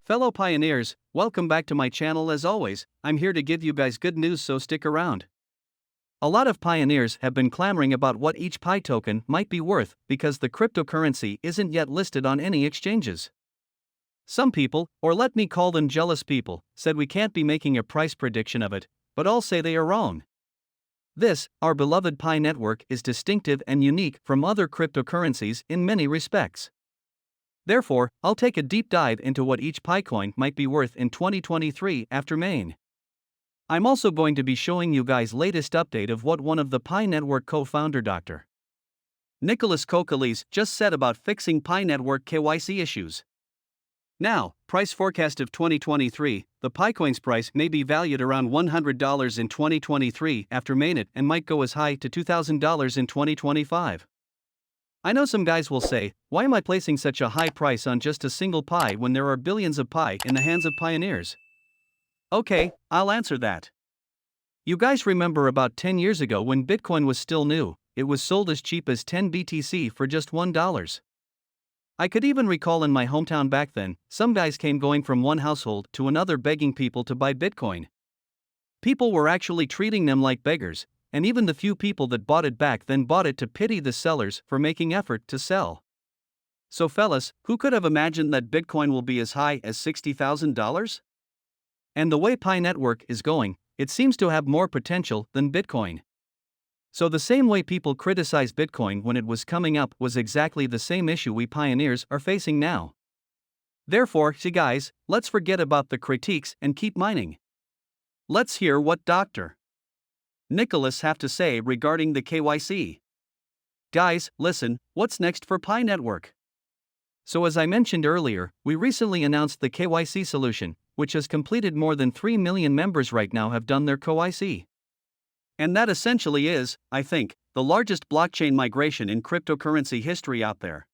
Fellow pioneers, welcome back to my channel. As always, I'm here to give you guys good news, so stick around. A lot of pioneers have been clamoring about what each Pi token might be worth because the cryptocurrency isn't yet listed on any exchanges. Some people, or let me call them jealous people, said we can't be making a price prediction of it, but I'll say they are wrong. This, our beloved Pi network, is distinctive and unique from other cryptocurrencies in many respects. Therefore, I'll take a deep dive into what each Pi coin might be worth in 2023 after Main. I'm also going to be showing you guys latest update of what one of the Pi network co-founder Dr. Nicholas Kokkalis just said about fixing Pi network KYC issues. Now, price forecast of 2023, the Pi coin's price may be valued around $100 in 2023 after mainnet and might go as high to $2,000 in 2025. I know some guys will say, why am I placing such a high price on just a single Pi when there are billions of Pi in the hands of pioneers? Okay, I'll answer that. You guys remember about 10 years ago when Bitcoin was still new, it was sold as cheap as 10 BTC for just $1. I could even recall in my hometown back then, some guys came going from one household to another begging people to buy Bitcoin. People were actually treating them like beggars, and even the few people that bought it back then bought it to pity the sellers for making effort to sell. So fellas, who could have imagined that Bitcoin will be as high as $60,000? And the way Pi network is going, it seems to have more potential than Bitcoin. So the same way people criticized Bitcoin when it was coming up was exactly the same issue we pioneers are facing now. Therefore, guys, let's forget about the critiques and keep mining. Let's hear what Dr. Nicholas have to say regarding the KYC. Guys, listen, what's next for Pi network? So as I mentioned earlier, we recently announced the KYC solution, which has completed more than 3 million members right now have done their KYC. And that essentially is, I think, the largest blockchain migration in cryptocurrency history out there.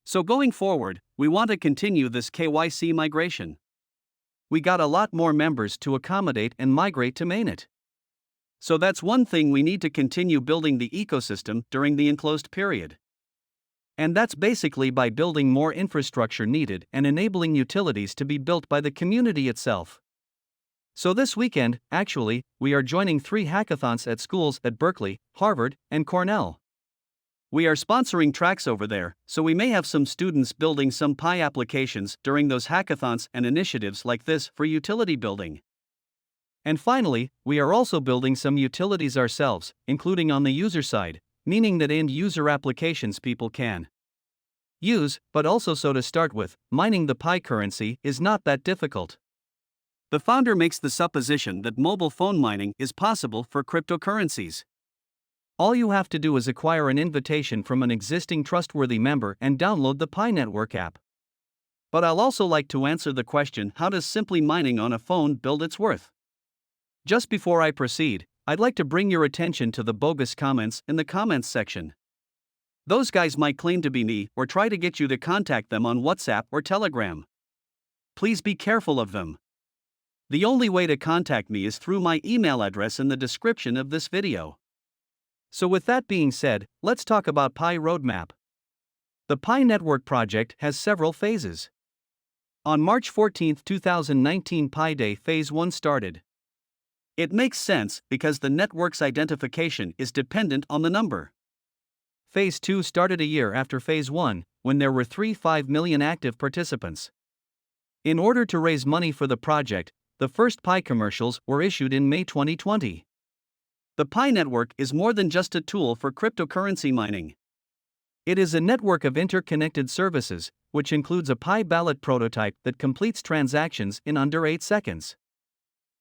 So going forward, we want to continue this KYC migration. We got a lot more members to accommodate and migrate to mainnet. So that's one thing we need to continue building the ecosystem during the enclosed period. And that's basically by building more infrastructure needed and enabling utilities to be built by the community itself. So this weekend, actually, we are joining 3 hackathons at schools at Berkeley, Harvard, and Cornell. We are sponsoring tracks over there, so we may have some students building some Pi applications during those hackathons and initiatives like this for utility building. And finally, we are also building some utilities ourselves, including on the user side, meaning that end-user applications people can use, but also so to start with, mining the Pi currency is not that difficult. The founder makes the supposition that mobile phone mining is possible for cryptocurrencies. All you have to do is acquire an invitation from an existing trustworthy member and download the Pi network app. But I'll also like to answer the question, how does simply mining on a phone build its worth? Just before I proceed, I'd like to bring your attention to the bogus comments in the comments section. Those guys might claim to be me or try to get you to contact them on WhatsApp or Telegram. Please be careful of them. The only way to contact me is through my email address in the description of this video. So with that being said, let's talk about Pi roadmap. The Pi network project has several phases. On March 14, 2019, Pi Day Phase 1 started. It makes sense because the network's identification is dependent on the number. Phase 2 started a year after Phase 1, when there were 3.5 million active participants. In order to raise money for the project, the first Pi commercials were issued in May 2020. The Pi network is more than just a tool for cryptocurrency mining. It is a network of interconnected services, which includes a Pi ballot prototype that completes transactions in under 8 seconds.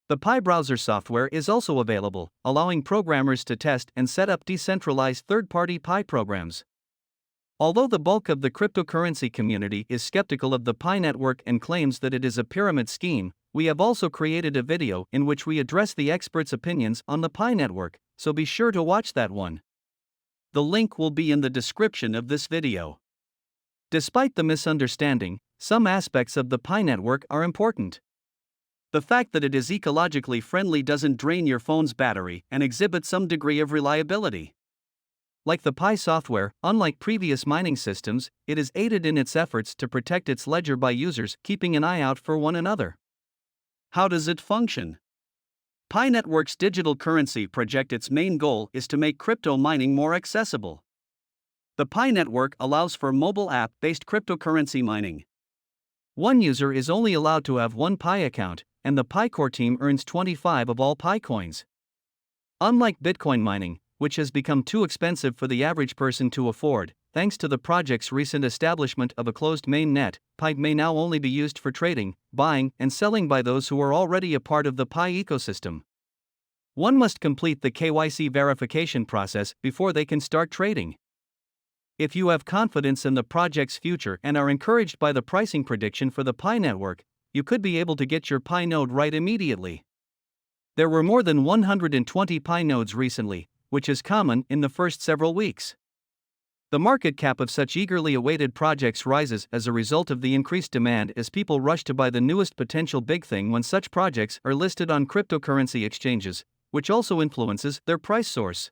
The Pi browser software is also available, allowing programmers to test and set up decentralized third-party Pi programs. Although the bulk of the cryptocurrency community is skeptical of the Pi network and claims that it is a pyramid scheme, we have also created a video in which we address the experts' opinions on the Pi network, so be sure to watch that one. The link will be in the description of this video. Despite the misunderstanding, some aspects of the Pi network are important. The fact that it is ecologically friendly doesn't drain your phone's battery and exhibits some degree of reliability. Like the Pi software, unlike previous mining systems, it is aided in its efforts to protect its ledger by users keeping an eye out for one another. How does it function? Pi Network's digital currency project its main goal is to make crypto mining more accessible. The Pi Network allows for mobile app-based cryptocurrency mining. One user is only allowed to have one Pi account, and the Pi core team earns 25 of all Pi coins. Unlike Bitcoin mining, which has become too expensive for the average person to afford, thanks to the project's recent establishment of a closed mainnet, Pi may now only be used for trading, buying, and selling by those who are already a part of the Pi ecosystem. One must complete the KYC verification process before they can start trading. If you have confidence in the project's future and are encouraged by the pricing prediction for the Pi network, you could be able to get your Pi node right immediately. There were more than 120 Pi nodes recently, which is common in the first several weeks. The market cap of such eagerly awaited projects rises as a result of the increased demand as people rush to buy the newest potential big thing when such projects are listed on cryptocurrency exchanges, which also influences their price source.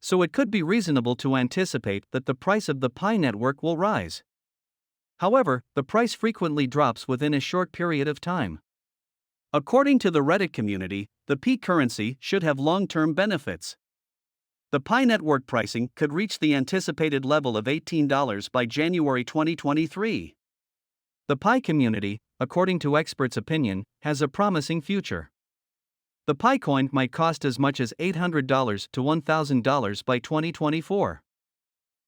So it could be reasonable to anticipate that the price of the Pi network will rise. However, the price frequently drops within a short period of time. According to the Reddit community, the Pi currency should have long-term benefits. The Pi network pricing could reach the anticipated level of $18 by January 2023. The Pi community, according to experts' opinion, has a promising future. The Pi coin might cost as much as $800 to $1,000 by 2024.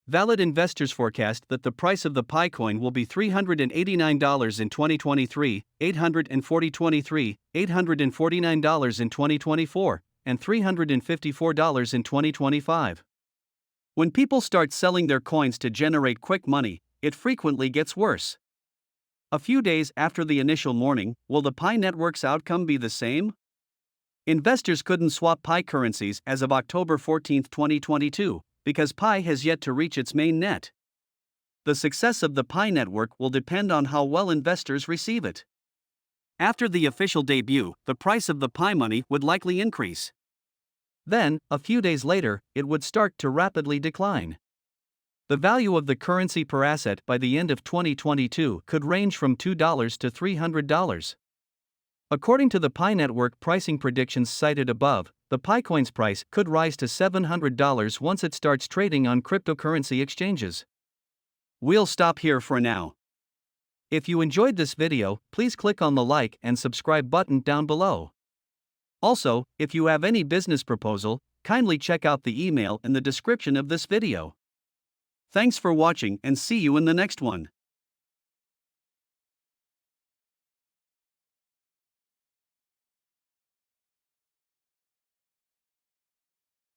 Valid investors forecast that the price of the Pi coin will be $389 in 2023, $849 in 2024, and $354 in 2025. When people start selling their coins to generate quick money, it frequently gets worse. A few days after the initial mourning, will the Pi network's outcome be the same? Investors couldn't swap Pi currencies as of October 14, 2022, because Pi has yet to reach its main net. The success of the Pi network will depend on how well investors receive it. After the official debut, the price of the Pi money would likely increase. Then, a few days later, it would start to rapidly decline. The value of the currency per asset by the end of 2022 could range from $2 to $300. According to the Pi network pricing predictions cited above, the Pi coin's price could rise to $700 once it starts trading on cryptocurrency exchanges. We'll stop here for now. If you enjoyed this video, please click on the like and subscribe button down below. Also, if you have any business proposal, kindly check out the email in the description of this video. Thanks for watching and see you in the next one.